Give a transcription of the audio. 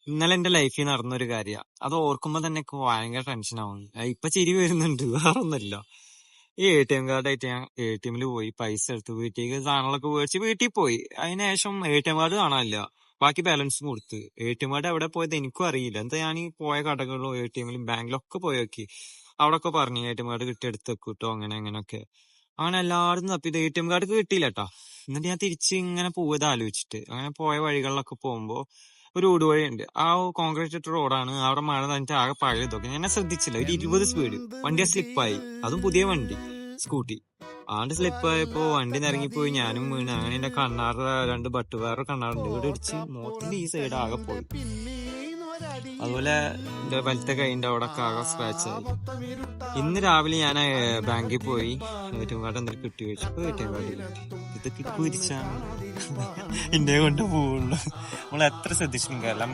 ഇന്നലെ എന്റെ ലൈഫിൽ നടന്നൊരു കാര്യമാണ്. അത് ഓർക്കുമ്പോ തന്നെ എനിക്ക് ഭയങ്കര ടെൻഷനാവും. ഇപ്പൊ ചിരി വരുന്നുണ്ട്, വേറൊന്നുമില്ല. ഈ കാർഡായിട്ട് ഞാൻ എമ്മിൽ പോയി പൈസ എടുത്ത് വീട്ടിലേക്ക് സാധനങ്ങളൊക്കെ മേടിച്ച് വീട്ടിൽ പോയി. അതിനുശേഷം കാർഡ് കാണാനില്ല. ബാക്കി ബാലൻസും കൊടുത്ത്. കാർഡ് എവിടെ പോയത് എനിക്കും അറിയില്ല. എന്താ ഞാൻ ഈ പോയ കടകളിലും എമ്മിലും ബാങ്കിലൊക്കെ പോയി നോക്കി. അവിടെ ഒക്കെ പറഞ്ഞു കാർഡ് കിട്ടി എടുത്ത് വെക്കൂട്ടോ, അങ്ങനെ അങ്ങനെയൊക്കെ. അങ്ങനെ എല്ലാവരും തപ്പി കാർഡ് കിട്ടിയില്ല കേട്ടാ. എന്നിട്ട് ഞാൻ തിരിച്ച് ഇങ്ങനെ പോയത് ആലോചിച്ചിട്ട് അങ്ങനെ പോയ വഴികളിലൊക്കെ പോകുമ്പോ ഒരു ഊടുവഴിയുണ്ട്. ആ കോൺക്രീറ്റ് ഇട്ട റോഡാണ്. അവിടെ മഴ നനഞ്ഞിട്ട് ആകെ പഴയതൊക്കെ. ഞാൻ ശ്രദ്ധിച്ചില്ല. ഒരു 20 സ്പീഡ് വണ്ടി സ്ലിപ്പായി. അതും പുതിയ വണ്ടി, സ്കൂട്ടി. ആണ്ട് സ്ലിപ്പായപ്പോ വണ്ടി നിറങ്ങിപ്പോയി, ഞാനും വീണ്. അങ്ങനെ എന്റെ കണ്ണാറ് രണ്ട് ബട്ട് വേറെ കണ്ണാറുണ്ട് ഇവിടെ ഇടിച്ച് മോത്തിന്റെ ഈ സൈഡ് ആകെ പോയി. അതുപോലെ എന്റെ വലത്തെ കൈന്റെ അവിടെ ഒക്കെ ആകെ സ്ക്രാച്ച് ആയി. ഇന്ന് രാവിലെ ഞാൻ ബാങ്കിൽ പോയി കാർഡ് എന്തെങ്കിലും കിട്ടി വെച്ചപ്പോ കാർഡ് കിട്ടി. ഇതൊക്കെ കുരിച്ചാണ് ഇന്ത്യ കൊണ്ട് പോവുള്ളൂ. നമ്മൾ എത്ര ശ്രദ്ധിച്ചിട്ടും കാര്യമില്ല.